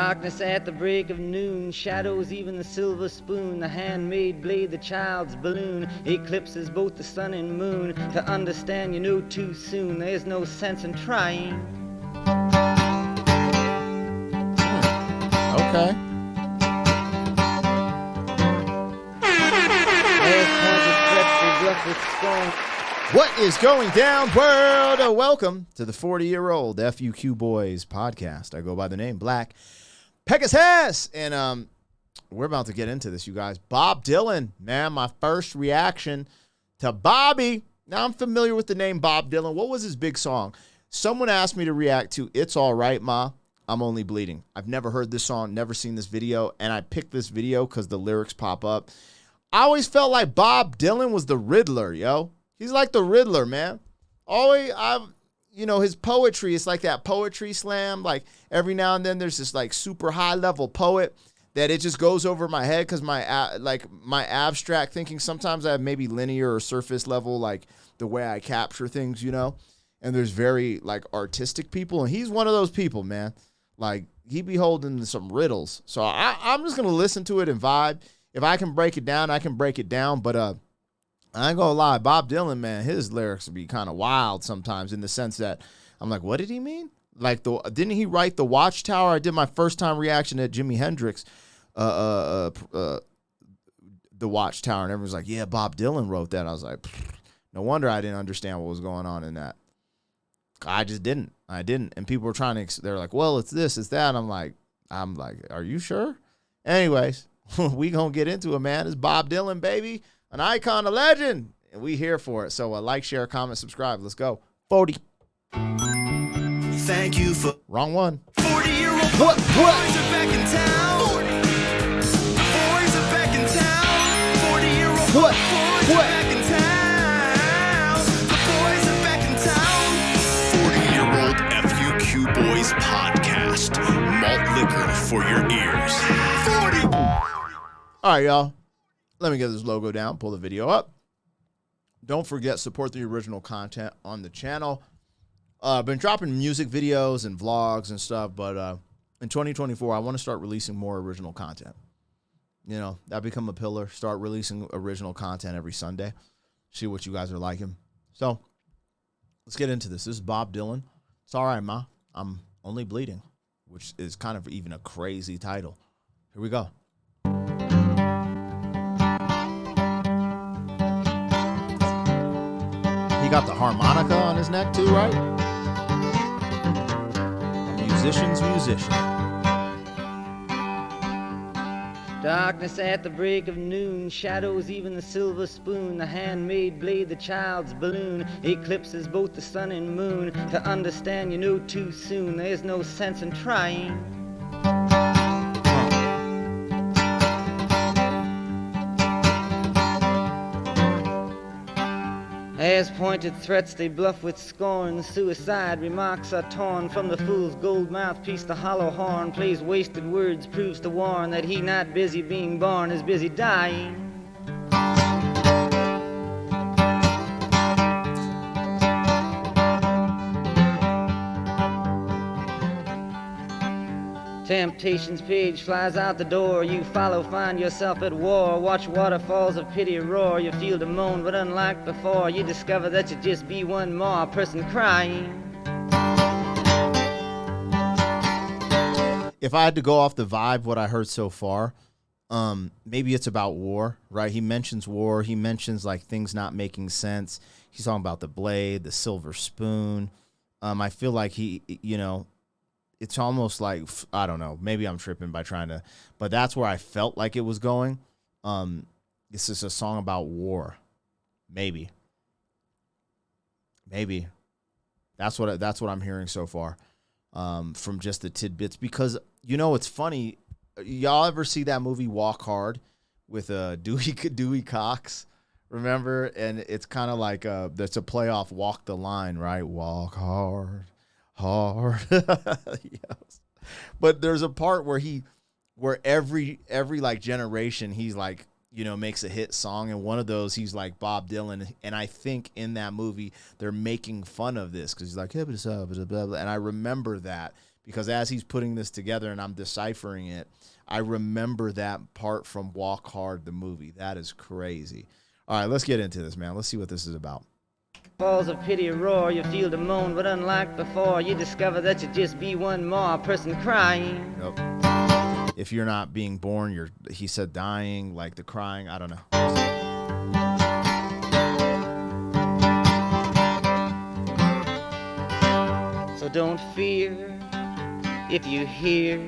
Darkness at the break of noon, shadows even the silver spoon, the handmade blade, the child's balloon, eclipses both the sun and moon. To understand you know too soon, there's no sense in trying. Okay. What is going down, world? Welcome to the 40-year-old FUQ Boys podcast. I go by the name Black Pegasus, and we're about to get into this, you guys. Bob Dylan, man, my first reaction to Bobby. Now, I'm familiar with the name Bob Dylan. What was his big song? Someone asked me to react to It's All Right, Ma, I'm Only Bleeding. I've never heard this song, never seen this video, and I picked this video because the lyrics pop up. I always felt like Bob Dylan was the Riddler, yo. He's like the Riddler, man. His poetry, it's like that poetry slam. Like every now and then there's this like super high level poet that it just goes over my head because my abstract thinking, sometimes I have maybe linear or surface level, like the way I capture things, you know. And there's very like artistic people, and he's one of those people, man. Like he be holding some riddles. So I'm just going to listen to it and vibe. If I can break it down, I can break it down. But I ain't gonna lie, Bob Dylan, man, his lyrics be kind of wild sometimes in the sense that I'm like, what did he mean? Like, didn't he write The Watchtower? I did my first time reaction at Jimi Hendrix, The Watchtower, and everyone's like, yeah, Bob Dylan wrote that. I was like, no wonder I didn't understand what was going on in that. I just didn't. I didn't. And people were trying to, they're like, well, it's this, it's that. I'm like, are you sure? Anyways, we gonna get into it, man. It's Bob Dylan, baby. An icon, a legend, and we here for it. So like, share, comment, subscribe. Let's go. 40. Thank you for wrong one. 40-year-old boys are back in town. 40. Boys are back in town. 40-year-old boys are back in town. The boys are back in town. 40-year-old FUQ Boys podcast. Malt liquor for your ears. 40. All right, y'all. Let me get this logo down, pull the video up. Don't forget, support the original content on the channel. I've been dropping music videos and vlogs and stuff, but in 2024, I want to start releasing more original content. You know, that become a pillar. Start releasing original content every Sunday. See what you guys are liking. So, let's get into this. This is Bob Dylan. It's all right, Ma. I'm Only Bleeding, which is kind of even a crazy title. Here we go. He got the harmonica on his neck too, right? A musician's musician. Darkness at the break of noon, shadows even the silver spoon, the handmade blade, the child's balloon, eclipses both the sun and moon. To understand you know too soon, there's no sense in trying. As pointed threats they bluff with scorn, suicide remarks are torn from the fool's gold mouthpiece. The hollow horn plays wasted words, proves to warn that he not busy being born is busy dying. Temptation's page flies out the door. You follow, find yourself at war. Watch waterfalls of pity roar. You feel to moan, but unlike before, you discover that you just be one more person crying. If I had to go off the vibe, what I heard so far, maybe it's about war, right? He mentions war. He mentions like things not making sense. He's talking about the blade, the silver spoon. I feel like he, you know, it's almost like, I don't know, maybe I'm tripping by trying to, but that's where I felt like it was going. This is a song about war. Maybe. That's what I'm hearing so far, from just the tidbits, because, you know, it's funny. Y'all ever see that movie Walk Hard with Dewey Cox? Remember? And it's kind of like, that's a play off Walk the Line, right? Walk hard. Yes. But there's a part where every like generation he's like, you know, makes a hit song, and one of those he's like Bob Dylan, and I think in that movie they're making fun of this because he's like, and I remember that because as he's putting this together and I'm deciphering it, I remember that part from Walk Hard, the movie. That is crazy. All right, let's get into this, man. Let's see what this is about. Falls of pity roar, you feel the moan, but unlike before, you discover that you just be one more person crying. Yep. If you're not being born, he said dying, like the crying, I don't know. So don't fear if you hear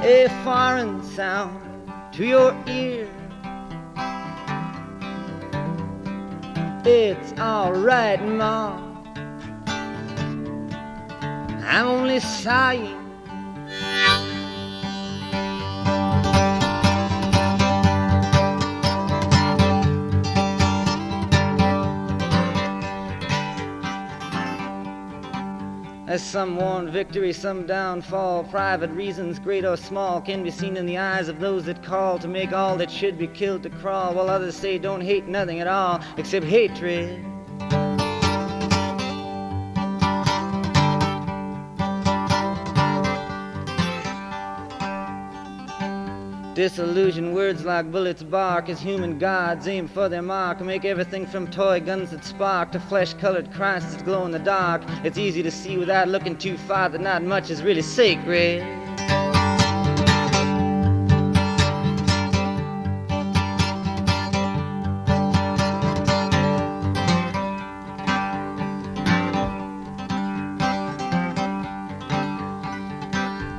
a foreign sound to your ear. It's alright, Ma. I'm only sighing. As some won victory, some downfall, private reasons, great or small, can be seen in the eyes of those that call to make all that should be killed to crawl, while others say don't hate nothing at all except hatred. Disillusion words like bullets bark as human gods aim for their mark, make everything from toy guns that spark to flesh-colored Christs that glow in the dark. It's easy to see without looking too far that not much is really sacred.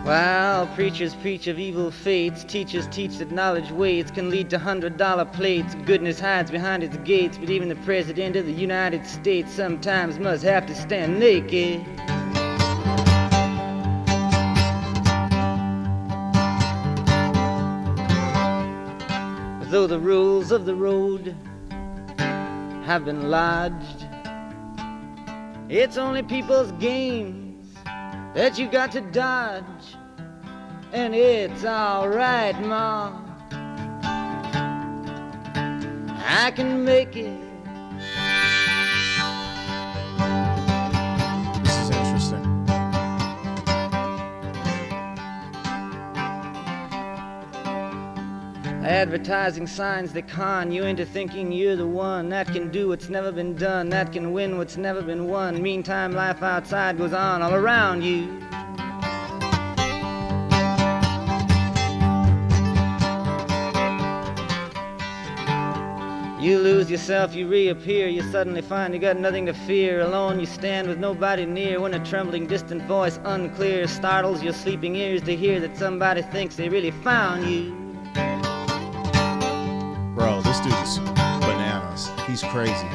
While preachers preach of evil fates, teachers teach that knowledge waits, can lead to $100 plates. Goodness hides behind its gates, but even the President of the United States sometimes must have to stand naked. Though the rules of the road have been lodged, it's only people's games that you got to dodge. And it's alright, Ma, I can make it. This is interesting. Advertising signs that con you into thinking you're the one that can do what's never been done, that can win what's never been won. Meantime, life outside goes on all around you. You lose yourself, you reappear, you suddenly find you got nothing to fear. Alone you stand with nobody near, when a trembling distant voice unclear startles your sleeping ears to hear that somebody thinks they really found you. Bro, this dude's bananas. He's crazy.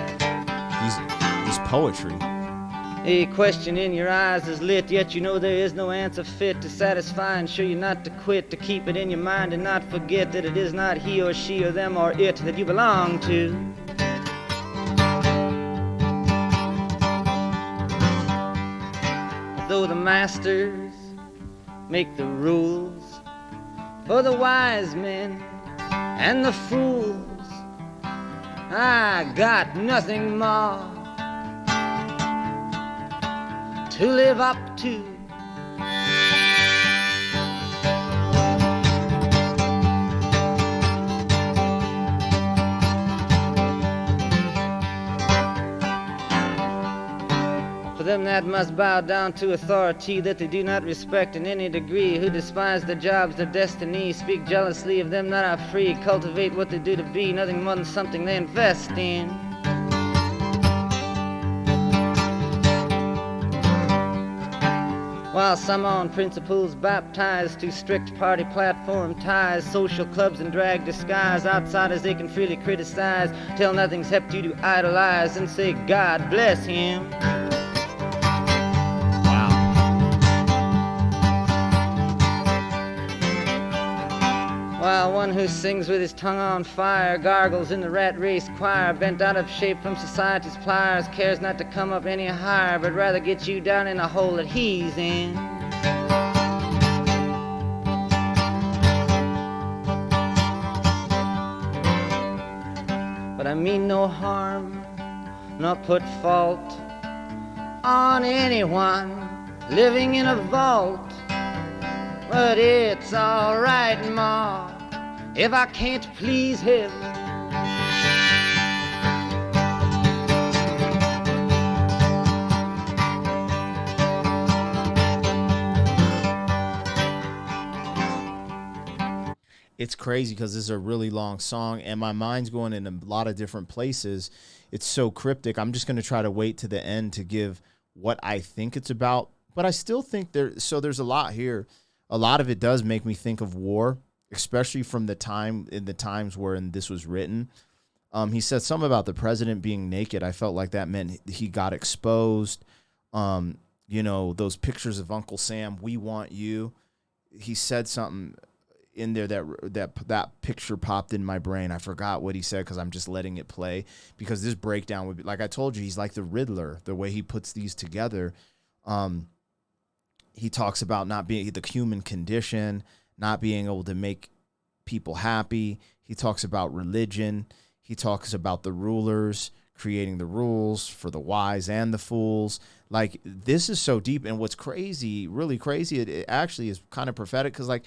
He's poetry. A question in your eyes is lit, yet you know there is no answer fit to satisfy and show you not to quit, to keep it in your mind and not forget that it is not he or she or them or it that you belong to. Though the masters make the rules for the wise men and the fools, I got nothing more to live up to. For them that must bow down to authority that they do not respect in any degree, who despise their jobs, their destiny, speak jealously of them that are free, cultivate what they do to be, nothing more than something they invest in. While some on principles baptized to strict party platform ties, social clubs and drag disguise, outsiders they can freely criticize, till nothing's helped you to idolize and say God bless him. While one who sings with his tongue on fire gargles in the rat race choir, bent out of shape from society's pliers, cares not to come up any higher, but rather get you down in the hole that he's in. But I mean no harm, nor put fault on anyone, living in a vault. But it's alright, Ma, if I can't please him. It's crazy because this is a really long song and my mind's going in a lot of different places. It's so cryptic. I'm just going to try to wait to the end to give what I think it's about. But I still think there's a lot here. A lot of it does make me think of war, especially from the times wherein this was written. He said something about the president being naked. I felt like that meant he got exposed. Those pictures of Uncle Sam, we want you. He said something in there that picture popped in my brain. I forgot what he said because I'm just letting it play, because this breakdown would be, like I told you, he's like the Riddler, the way he puts these together. He talks about not being the human condition, not being able to make people happy. He talks about religion. He talks about the rulers creating the rules for the wise and the fools. Like, this is so deep. And what's crazy, really crazy, it actually is kind of prophetic, because like,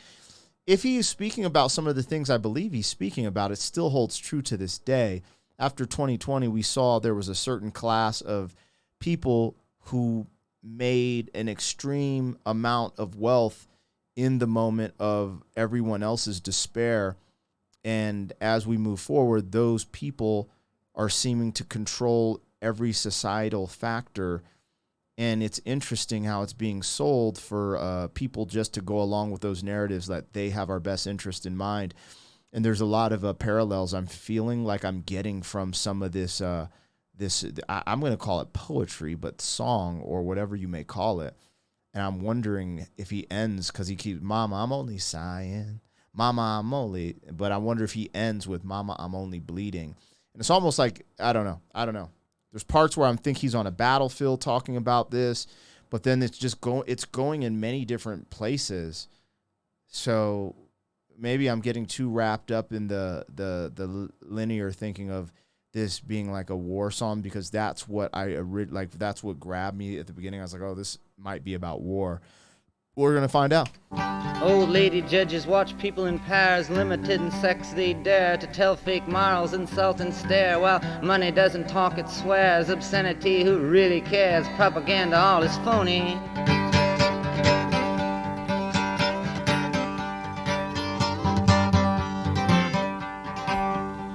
if he is speaking about some of the things I believe he's speaking about, it still holds true to this day. After 2020, we saw there was a certain class of people who made an extreme amount of wealth in the moment of everyone else's despair. And as we move forward, those people are seeming to control every societal factor. And it's interesting how it's being sold for people just to go along with those narratives that they have our best interest in mind. And there's a lot of parallels I'm feeling like I'm getting from some of this, I'm going to call it poetry, but song or whatever you may call it. And I'm wondering if he ends, because he keeps, Mama, I'm only sighing. Mama, I'm only, but I wonder if he ends with Mama, I'm only bleeding. And it's almost like, I don't know. There's parts where I think he's on a battlefield talking about this, but then it's going in many different places. So maybe I'm getting too wrapped up in the linear thinking of this being like a war song, because that's what that's what grabbed me at the beginning. I was like, oh, this might be about war. We're going to find out. Old lady judges watch people in pairs, limited in sex they dare to tell fake morals, insult and stare. While money doesn't talk, it swears. Obscenity, who really cares? Propaganda, all is phony.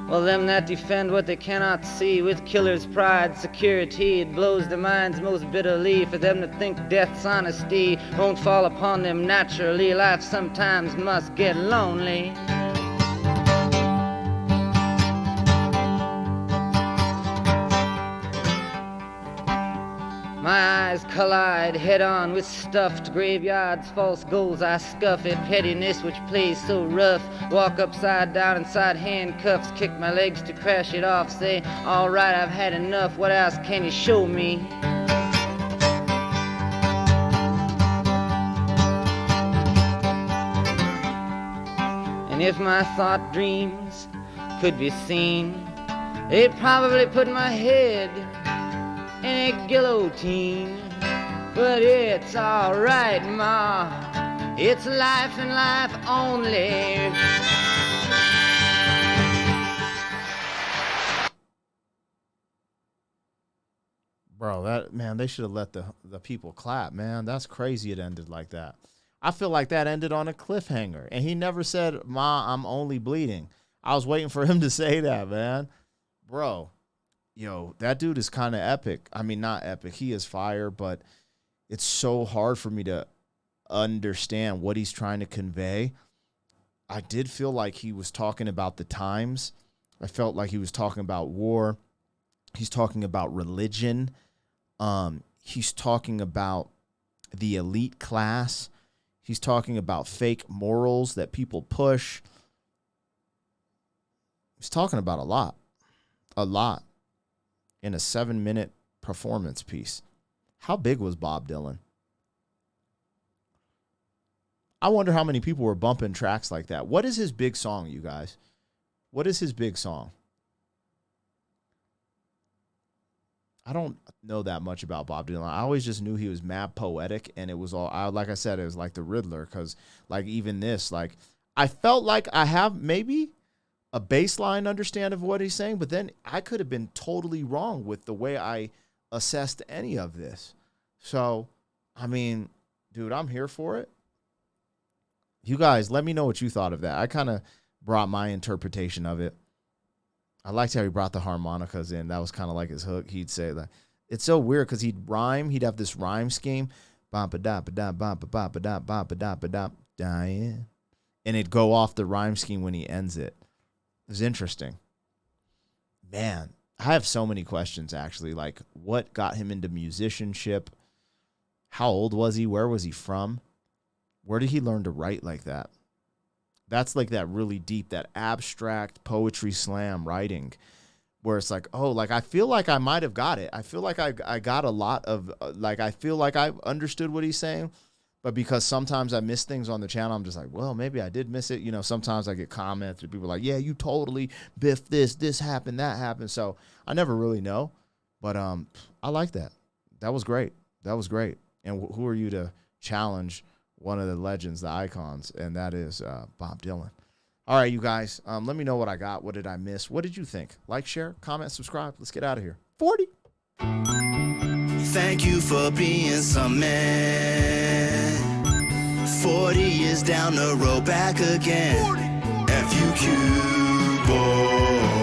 Well, them that defend what they cannot see, with killer's pride, security, it blows their minds most bitterly. For them to think death's honesty won't fall upon them naturally, life sometimes must get lonely. My eyes collide head-on with stuffed graveyards, false goals I scuff at, pettiness which plays so rough. Walk upside down inside handcuffs, kick my legs to crash it off, say, all right, I've had enough, what else can you show me? And if my thought dreams could be seen, they'd probably put my head in a guillotine. But it's alright, Ma, it's life and life only. Bro, they should have let the people clap, man. That's crazy it ended like that. I feel like that ended on a cliffhanger. And he never said, Ma, I'm only bleeding. I was waiting for him to say that, man. Bro, yo, that dude is kind of epic. I mean, not epic. He is fire, but it's so hard for me to understand what he's trying to convey. I did feel like he was talking about the times. I felt like he was talking about war. He's talking about religion. He's talking about the elite class. He's talking about fake morals that people push. He's talking about a lot in a 7-minute performance piece. How big was Bob Dylan? I wonder how many people were bumping tracks like that. What is his big song, you guys? What is his big song? I don't know that much about Bob Dylan. I always just knew he was mad poetic, and it was all, like I said, it was like the Riddler, because like even this, like I felt like I have maybe a baseline understand of what he's saying, but then I could have been totally wrong with the way I assessed any of this. So, I mean, dude, I'm here for it. You guys, let me know what you thought of that. I kind of brought my interpretation of it. I liked how he brought the harmonicas in. That was kind of like his hook. He'd say that. It's so weird because he'd rhyme. He'd have this rhyme scheme. Diane. And it'd go off the rhyme scheme when he ends it. It was interesting. Man, I have so many questions, actually. Like, what got him into musicianship? How old was he? Where was he from? Where did he learn to write like that? That's like that really deep, that abstract poetry slam writing where it's like, oh, like I feel like I might have got it. I feel like I got a lot of, like I feel like I understood what he's saying. But because sometimes I miss things on the channel, I'm just like, well, maybe I did miss it. You know, sometimes I get comments and people are like, yeah, you totally biffed this happened, that happened. So I never really know. But I like that. That was great. That was great. And who are you to challenge one of the legends, the icons? And that is Bob Dylan. All right, you guys, let me know what I got. What did I miss? What did you think? Like, share, comment, subscribe. Let's get out of here. 40. Thank you for being some man. 40 years down the road, back again. FUQ, boy.